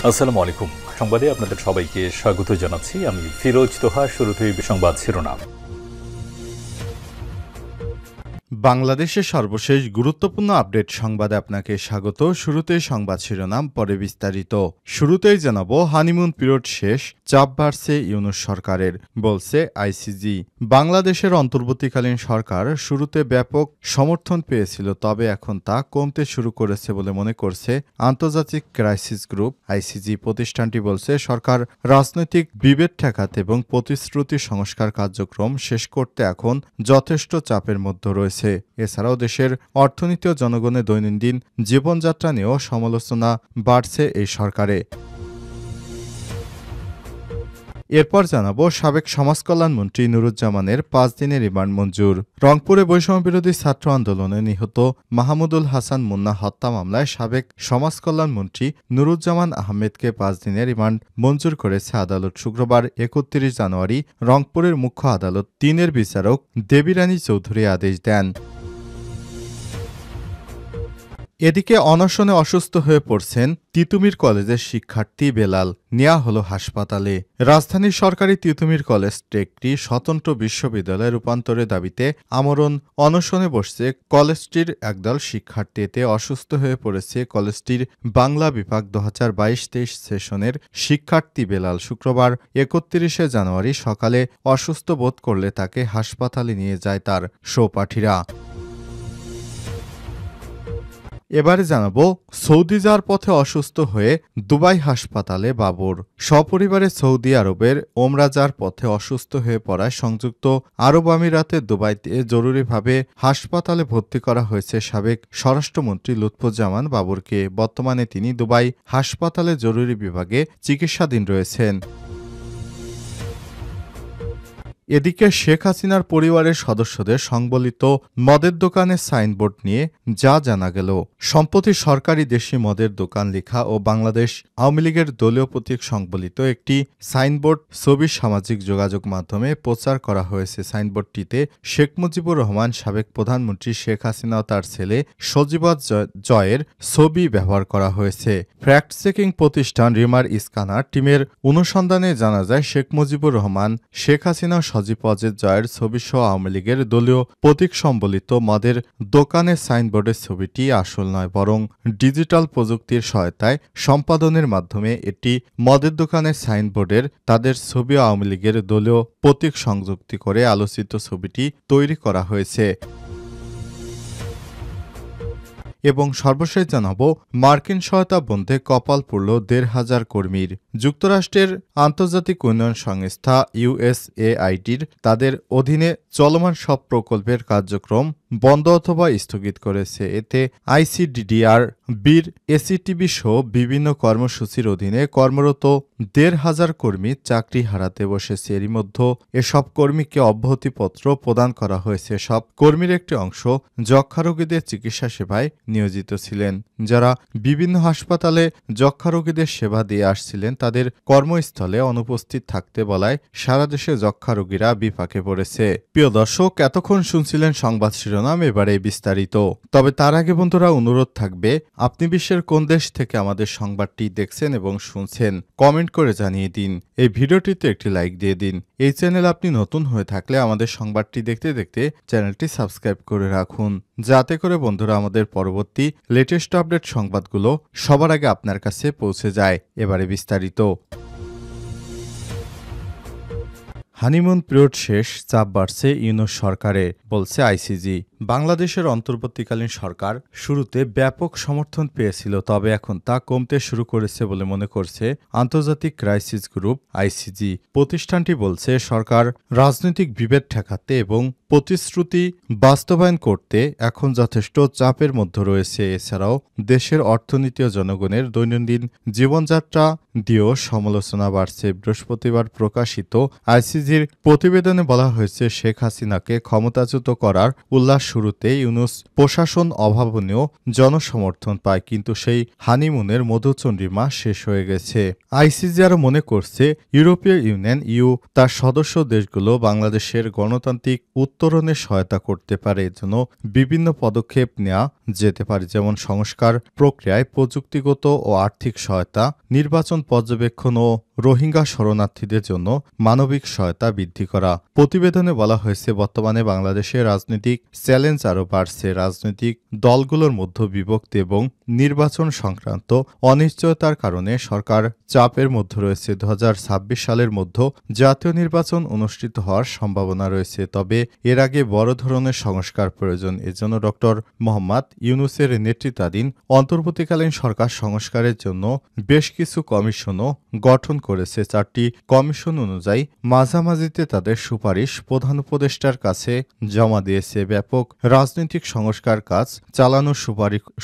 আসসালামু আলাইকুম। সংবাদে আপনাদের সবাইকে স্বাগত জানাচ্ছি। আমি ফিরোজ তোহা। শুরুতেই সংবাদ শিরোনাম। বাংলাদেশের সর্বশেষ গুরুত্বপূর্ণ আপডেট সংবাদে আপনাকে স্বাগত। শুরুতেই সংবাদ শিরোনাম, পরে বিস্তারিত। শুরুতেই জানাবো, হানিমুন পিরিয়ড শেষ, চাপ বাড়ছে ইউনূস সরকারের, বলছে আইসিজি। বাংলাদেশের অন্তর্বর্তীকালীন সরকার শুরুতে ব্যাপক সমর্থন পেয়েছিল, তবে এখন তা কমতে শুরু করেছে বলে মনে করছে আন্তর্জাতিক ক্রাইসিস গ্রুপ আইসিজি। প্রতিষ্ঠানটি বলছে, সরকার রাজনৈতিক বিভেদ ঠেকাতে এবং প্রতিশ্রুতি সংস্কার কার্যক্রম শেষ করতে এখন যথেষ্ট চাপের মধ্যে রয়েছে। এছাড়াও দেশের অর্থনীতি ও জনগণের দৈনন্দিন জীবনযাত্রা নিয়েও সমালোচনা বাড়ছে এই সরকারে। এরপর জানাবো, সাবেক সমাজকল্যাণমন্ত্রী নুরুজ্জামানের 5 দিনের রিমান্ড মঞ্জুর। রংপুরে বৈষম্যবিরোধী ছাত্র আন্দোলনে নিহত মাহমুদুল হাসান মুন্না হত্যা মামলায় সাবেক সমাজকল্যাণমন্ত্রী নুরুজ্জামান আহমেদকে 5 দিনের রিমান্ড মঞ্জুর করেছে আদালত। শুক্রবার 31 জানুয়ারি রংপুরের মুখ্য আদালত 3-এর বিচারক দেবীরানী চৌধুরী আদেশ দেন। এদিকে অনশনে অসুস্থ হয়ে পড়ছেন তিতুমির কলেজের শিক্ষার্থী বেলাল, নেওয়া হলো হাসপাতালে। রাজধানীর সরকারি তিতুমির কলেজ একটি স্বতন্ত্র বিশ্ববিদ্যালয়ে রূপান্তরের দাবিতে আমরণ অনশনে বসছে কলেজটির একদল শিক্ষার্থী। এতে অসুস্থ হয়ে পড়েছে কলেজটির বাংলা বিভাগ 2022-23 সেশনের শিক্ষার্থী বেলাল। শুক্রবার 31 জানুয়ারি সকালে অসুস্থ বোধ করলে তাকে হাসপাতালে নিয়ে যায় তার সহপাঠীরা। এবারে জানাবো, সৌদি যাওয়ার পথে অসুস্থ হয়ে দুবাই হাসপাতালে বাবর। সপরিবারে সৌদি আরবের ওমরা যাওয়ার পথে অসুস্থ হয়ে পড়ায় সংযুক্ত আরব আমিরাতের দুবাইতে জরুরিভাবে হাসপাতালে ভর্তি করা হয়েছে সাবেক স্বরাষ্ট্রমন্ত্রী লুৎফুজ্জামান বাবরকে। বর্তমানে তিনি দুবাই হাসপাতালে জরুরি বিভাগে চিকিৎসাধীন রয়েছেন। এদিকে শেখ হাসিনার পরিবারের সদস্যদের সংবলিত মদের দোকানের সাইনবোর্ড নিয়ে যা জানা গেল। সম্প্রতি সরকারি দেশি মদের দোকান লেখা ও বাংলাদেশ আওয়ামী লীগের দলীয় প্রতীক সংবলিত একটি সাইনবোর্ড ছবি সামাজিক যোগাযোগ মাধ্যমে প্রচার করা হয়েছে। সাইনবোর্ডটিতে শেখ মুজিবুর রহমান, সাবেক প্রধানমন্ত্রী শেখ হাসিনা ও তার ছেলে সজীবত জয়ের ছবি ব্যবহার করা হয়েছে। ফ্যাক্ট চেকিং প্রতিষ্ঠান রিমার স্ক্যানার টিমের অনুসন্ধানে জানা যায়, শেখ মুজিবুর রহমান, শেখ হাসিনা, সজীব অজের জয়ের ছবি সহ আওয়ামী লীগের দলীয় প্রতীক সম্বলিত মদের দোকানের সাইনবোর্ডের ছবিটি আসল নয়, বরং ডিজিটাল প্রযুক্তির সহায়তায় সম্পাদনের মাধ্যমে এটি মদের দোকানের সাইনবোর্ডের তাদের ছবি ও আওয়ামী লীগের দলীয় প্রতীক সংযুক্তি করে আলোচিত ছবিটি তৈরি করা হয়েছে। এবং সর্বশেষ জানাবো, মার্কিন সহায়তা বন্ধে কপাল পুড়ল 1,500 কর্মীর। যুক্তরাষ্ট্রের আন্তর্জাতিক উন্নয়ন সংস্থা USAIDর তাদের অধীনে চলমান সব প্রকল্পের কার্যক্রম বন্ধ অথবা স্থগিত করেছে। এতে ICDDR, বীর, ACTB সহ বিভিন্ন কর্মসূচির অধীনে কর্মরত 1,500 কর্মী চাকরি হারাতে বসেছে। এরই মধ্যে এসব কর্মীকে অব্যাহতিপত্র প্রদান করা হয়েছে। সব কর্মীর একটি অংশ যক্ষ্মা রোগীদের চিকিৎসা সেবায় নিয়োজিত ছিলেন। যারা বিভিন্ন হাসপাতালে যক্ষ্মা রোগীদের সেবা দিয়ে আসছিলেন, তাদের কর্মস্থলে অনুপস্থিত থাকতে বলায় সারা দেশে যক্ষ্মা রোগীরা বিপাকে পড়েছে। প্রিয় দর্শক, এতক্ষণ শুনছিলেন সংবাদ শিরোনাম, এবারে বিস্তারিত। তবে তার আগে বন্ধুরা, অনুরোধ থাকবে, আপনি বিশ্বের কোন দেশ থেকে আমাদের সংবাদটি দেখছেন এবং শুনছেন কমেন্ট করে জানিয়ে দিন। এই ভিডিওটিতে একটি লাইক দিয়ে দিন। এই চ্যানেল আপনি নতুন হয়ে থাকলে আমাদের সংবাদটি দেখতে দেখতে চ্যানেলটি সাবস্ক্রাইব করে রাখুন, যাতে করে বন্ধুরা আমাদের পরবর্তী লেটেস্ট আপডেট সংবাদগুলো সবার আগে আপনার কাছে পৌঁছে যায়। এবারে বিস্তারিত। হানিমুন পিরিয়ড শেষ, চাপ বাড়ছে ইউনূস সরকারে, বলছে আইসিজি। বাংলাদেশের অন্তর্বর্তীকালীন সরকার শুরুতে ব্যাপক সমর্থন পেয়েছিল, তবে এখন তা কমতে শুরু করেছে বলে মনে করছে আন্তর্জাতিক ক্রাইসিস গ্রুপ আইসিজি। প্রতিষ্ঠানটি বলছে, সরকার রাজনৈতিক বিভেদ ঠেকাতে এবং প্রতিশ্রুতি বাস্তবায়ন করতে এখন যথেষ্ট চাপের মধ্যে রয়েছে। এছাড়াও দেশের অর্থনীতি ও জনগণের দৈনন্দিন জীবনযাত্রা দিয়েও সমালোচনা বাড়ছে। বৃহস্পতিবার প্রকাশিত আইসিজির প্রতিবেদনে বলা হয়েছে, শেখ হাসিনাকে ক্ষমতাচ্যুত করার উল্লাস শুরুতে ইউনূস প্রশাসন অভাবনীয় জনসমর্থন পায়, কিন্তু সেই হানিমুনের মধুচন্দ্রিমা শেষ হয়ে গেছে। আইসিজি আরও মনে করছে, ইউরোপীয় ইউনিয়ন তার সদস্য দেশগুলো বাংলাদেশের গণতান্ত্রিক উত্তরণে সহায়তা করতে পারে। এজন্য বিভিন্ন পদক্ষেপ নেওয়া যেতে পারে, যেমন সংস্কার প্রক্রিয়ায় প্রযুক্তিগত ও আর্থিক সহায়তা, নির্বাচন পর্যবেক্ষণ ও রোহিঙ্গা শরণার্থীদের জন্য মানবিক সহায়তা বৃদ্ধি করা। প্রতিবেদনে বলা হয়েছে, বর্তমানে বাংলাদেশে রাজনৈতিক চ্যালেঞ্জ আরও বাড়ছে। রাজনৈতিক দলগুলোর মধ্যে বিভক্তি এবং নির্বাচন সংক্রান্ত অনিশ্চয়তার কারণে সরকার চাপের মধ্যে রয়েছে। 2026 সালের মধ্যে জাতীয় নির্বাচন অনুষ্ঠিত হওয়ার সম্ভাবনা রয়েছে, তবে এর আগে বড় ধরনের সংস্কার প্রয়োজন। এজন্য ডক্টর মোহাম্মদ ইউনূসের নেতৃত্বাধীন অন্তর্বর্তীকালীন সরকার সংস্কারের জন্য বেশ কিছু কমিশনও গঠন করেছে। 4টি কমিশন অনুযায়ী মাঝামাঝিতে তাদের সুপারিশ প্রধান উপদেষ্টার কাছে জমা দিয়েছে। ব্যাপক রাজনৈতিক সংস্কার কাজ চালানোর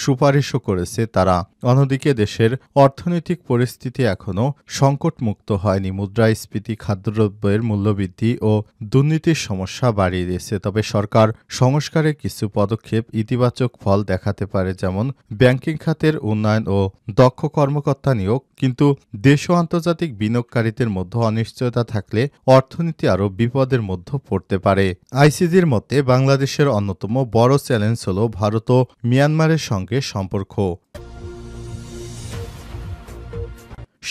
সুপারিশও করেছে তারা। অন্যদিকে দেশের অর্থনৈতিক পরিস্থিতি এখনও সংকটমুক্ত হয়নি। মুদ্রাস্ফীতি, খাদ্যদ্রব্যের মূল্যবৃদ্ধি ও দুর্নীতির সমস্যা বাড়িয়ে দিয়েছে। তবে সরকার সংস্কারের কিছু পদক্ষেপ ইতিবাচক ফল দেখাতে পারে, যেমন ব্যাংকিং খাতের উন্নয়ন ও দক্ষ কর্মকর্তা নিয়োগ। কিন্তু দেশ ও আন্তর্জাতিক বিনিয়োগকারীদের মধ্যে অনিশ্চয়তা থাকলে অর্থনীতি আরও বিপদের মধ্যে পড়তে পারে। আইসিজির মতে, বাংলাদেশের অন্যতম বড় চ্যালেঞ্জ হল ভারত ও মিয়ানমারের সঙ্গে সম্পর্ক।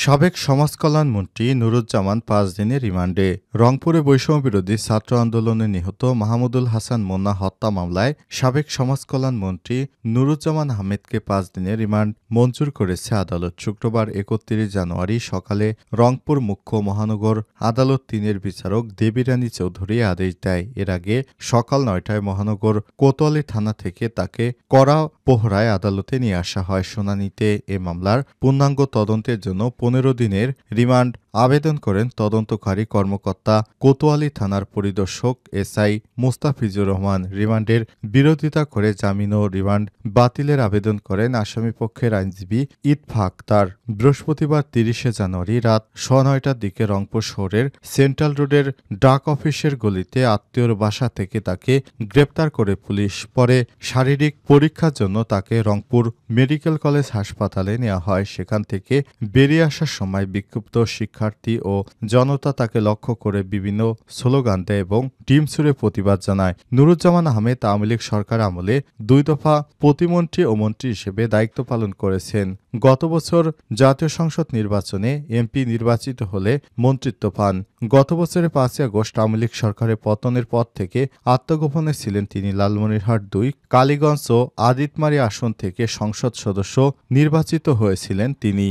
সাবেক সমাজকল্যাণ মন্ত্রী নুরুজ্জামান 5 দিনের রিমান্ডে। রংপুরে বৈষম্যবিরোধী ছাত্র আন্দোলনে নিহত মাহমুদুল হাসান মুন্না হত্যা মামলায় সাবেক সমাজকল্যাণ মন্ত্রী নুরুজ্জামান আহমেদকে 5 দিনের রিমান্ড মঞ্জুর করেছে আদালত। শুক্রবার 31 জানুয়ারি সকালে রংপুর মুখ্য মহানগর আদালত 3-এর বিচারক দেবীরানী চৌধুরী আদেশ দেয়। এর আগে সকাল 9টায় মহানগর কোতোয়ালি থানা থেকে তাকে কড়া প্রহরায় আদালতে নিয়ে আসা হয়। শুনানিতে এ মামলার পূর্ণাঙ্গ তদন্তের জন্য 15 দিনের রিমান্ড আবেদন করেন তদন্তকারী কর্মকর্তা কোতোয়ালি থানার পরিদর্শক এসআই মোস্তাফিজুর রহমান। রিমান্ডের বিরোধিতা করে জামিন ও রিমান্ড বাতিলের আবেদন করেন আসামিপক্ষের আইনজীবী ইতফা আক্তার। বৃহস্পতিবার 30 জানুয়ারি রাত 9:30টার দিকে রংপুর শহরের সেন্ট্রাল রোডের ডাক অফিসের গলিতে আত্মীয়র বাসা থেকে তাকে গ্রেপ্তার করে পুলিশ। পরে শারীরিক পরীক্ষার জন্য তাকে রংপুর মেডিকেল কলেজ হাসপাতালে নেওয়া হয়। সেখান থেকে বেরিয়ে আসার সময় বিক্ষুব্ধ শিক্ষার্থী ও জনতা তাকে লক্ষ্য করে বিভিন্ন স্লোগান দেয় এবং ডিম ছুড়ে প্রতিবাদ জানায়। নুরুজ্জামান আহমেদ আওয়ামী লীগ সরকার আমলে 2 দফা প্রতিমন্ত্রী ও মন্ত্রী হিসেবে দায়িত্ব পালন করেছেন। গত বছর জাতীয় সংসদ নির্বাচনে এমপি নির্বাচিত হলে মন্ত্রিত্ব পান। গত বছরের 5 আগস্ট আওয়ামী লীগ সরকারের পতনের পর থেকে আত্মগোপনে ছিলেন তিনি। লালমনিরহাট 2, কালীগঞ্জ ও আদিতমারী আসন থেকে সংসদ সদস্য নির্বাচিত হয়েছিলেন তিনি।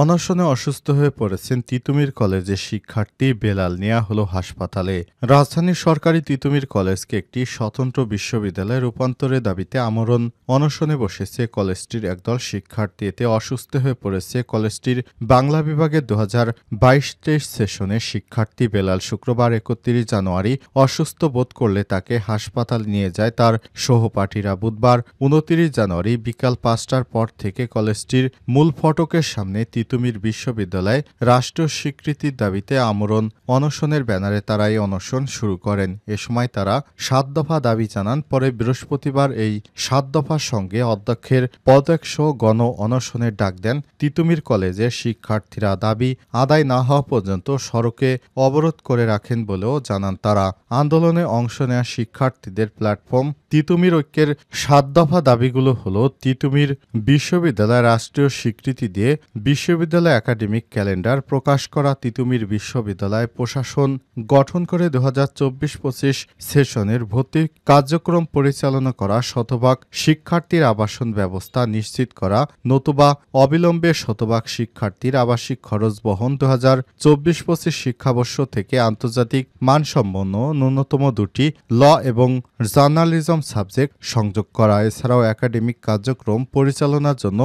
অনশনে অসুস্থ হয়ে পড়েছেন তিতুমীর কলেজের শিক্ষার্থী বেলাল, নেওয়া হলো হাসপাতালে। রাজধানীর সরকারি তিতুমীর কলেজকে একটি স্বতন্ত্র বিশ্ববিদ্যালয়ে রূপান্তরের দাবিতে আমরণ অনশনে বসেছে কলেজটির একদল শিক্ষার্থী। এতে অসুস্থ হয়ে পড়েছে কলেজটির বাংলা বিভাগের 2022-23 সেশনের শিক্ষার্থী বেলাল। শুক্রবার 31 জানুয়ারি অসুস্থ বোধ করলে তাকে হাসপাতাল নিয়ে যায় তার সহপাঠীরা। বুধবার 29 জানুয়ারি বিকাল 5টার পর থেকে কলেজটির মূল ফটকের সামনে তিতুমীর বিশ্ববিদ্যালয়ে রাষ্ট্রীয় স্বীকৃতির দাবিতে আমরণ অনশনের ব্যানারে তারা এই অনশন শুরু করেন। এ সময় তারা 7 দফা দাবি জানান। পরে বৃহস্পতিবার এই 7 দফার সঙ্গে অধ্যক্ষের পদত্যাগসহ গণ অনশনের ডাক দেন তিতুমীর কলেজের শিক্ষার্থীরা। দাবি আদায় না হওয়া পর্যন্ত সড়কে অবরোধ করে রাখেন বলেও জানান তারা। আন্দোলনে অংশ নেওয়া শিক্ষার্থীদের প্ল্যাটফর্ম তিতুমীর ঐক্যের 7 দফা দাবিগুলো হলো: তিতুমীর বিশ্ববিদ্যালয় রাষ্ট্রীয় স্বীকৃতি দিয়ে বিশ্ববিদ্যালয় একাডেমিক ক্যালেন্ডার প্রকাশ করা, তিতুমীর বিশ্ববিদ্যালয় প্রশাসন গঠন করে 2024-25 সেশনের ভর্তি কার্যক্রম পরিচালনা করা, শতভাগ শিক্ষার্থীর আবাসন ব্যবস্থা নিশ্চিত করা, নতুবা অবিলম্বে শতভাগ শিক্ষার্থীর আবাসিক খরচ বহন, 2024-25 শিক্ষাবর্ষ থেকে আন্তর্জাতিক মানসম্পন্ন ন্যূনতম 2টি ল এবং জার্নালিজম সাবজেক্ট সংযোগ করা। এছাড়াও একাডেমিক কার্যক্রম পরিচালনার জন্য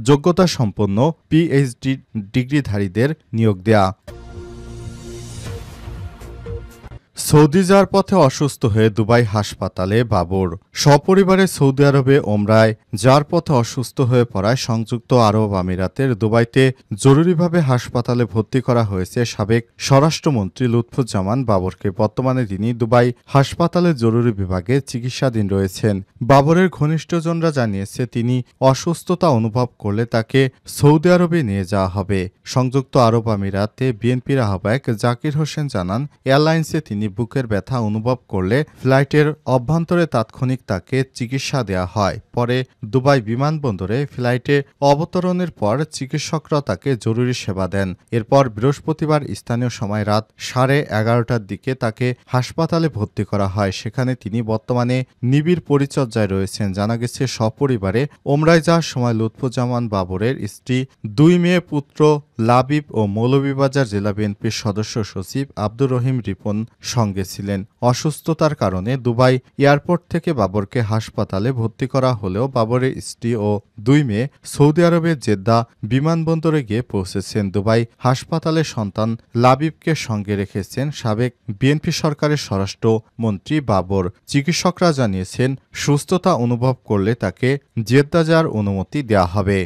যোগ্যতা সম্পন্ন পিএইচডি ডিগ্রিধারীদের নিয়োগ দেয়া। সৌদি যাওয়ার পথে অসুস্থ হয়ে দুবাই হাসপাতালে বাবর। সপরিবারে সৌদি আরবে ওমরায় যাওয়ার পথে অসুস্থ হয়ে পড়ায় সংযুক্ত আরব আমিরাতের দুবাইতে জরুরিভাবে হাসপাতালে ভর্তি করা হয়েছে সাবেক স্বরাষ্ট্রমন্ত্রী লুৎফুজ্জামান বাবরকে। বর্তমানে তিনি দুবাই হাসপাতালে জরুরি বিভাগে চিকিৎসাধীন রয়েছেন। বাবরের ঘনিষ্ঠজনরা জানিয়েছে তিনি অসুস্থতা অনুভব করলে তাকে সৌদি আরবে নিয়ে যাওয়া হবে। সংযুক্ত আরব আমিরাতে বিএনপির আহ্বায়ক জাকির হোসেন জানান, এয়ারলাইন্সে তিনি বুকের ব্যথা অনুভব করলে ফ্লাইটের অভ্যন্তরে তাৎক্ষণিক তাকে চিকিৎসা দেওয়া হয়। পরে দুবাই বিমানবন্দরে ফ্লাইটে অবতরণের পর চিকিৎসকরা তাকে জরুরি সেবা দেন। এরপর বৃহস্পতিবার স্থানীয় সময় রাত 11:30টার দিকে তাকে হাসপাতালে ভর্তি করা হয়। সেখানে তিনি বর্তমানে নিবিড় পরিচর্যায় রয়েছেন। জানা গেছে, সপরিবারে ওমরায় যাওয়ার সময় লুৎফুজ্জামান বাবরের স্ত্রী, 2 মেয়ে, পুত্র লাবিব ও মৌলভীবাজার জেলা বিএনপির সদস্য সচিব আব্দুর রহিম রিপন সঙ্গে ছিলেন। অসুস্থতার কারণে দুবাই এয়ারপোর্ট থেকে বাবরকে হাসপাতালে ভর্তি করা হলেও বাবরের স্ত্রী ও 2 মেয়ে সৌদি আরবের জেদ্দা বিমানবন্দরে গিয়ে পৌঁছেছেন। দুবাই হাসপাতালে সন্তান লাবিবকে সঙ্গে রেখেছেন সাবেক বিএনপি সরকারের স্বরাষ্ট্রমন্ত্রী বাবর। চিকিৎসকরা জানিয়েছেন, সুস্থতা অনুভব করলে তাকে জেদ্দা যাওয়ার অনুমতি দেওয়া হবে।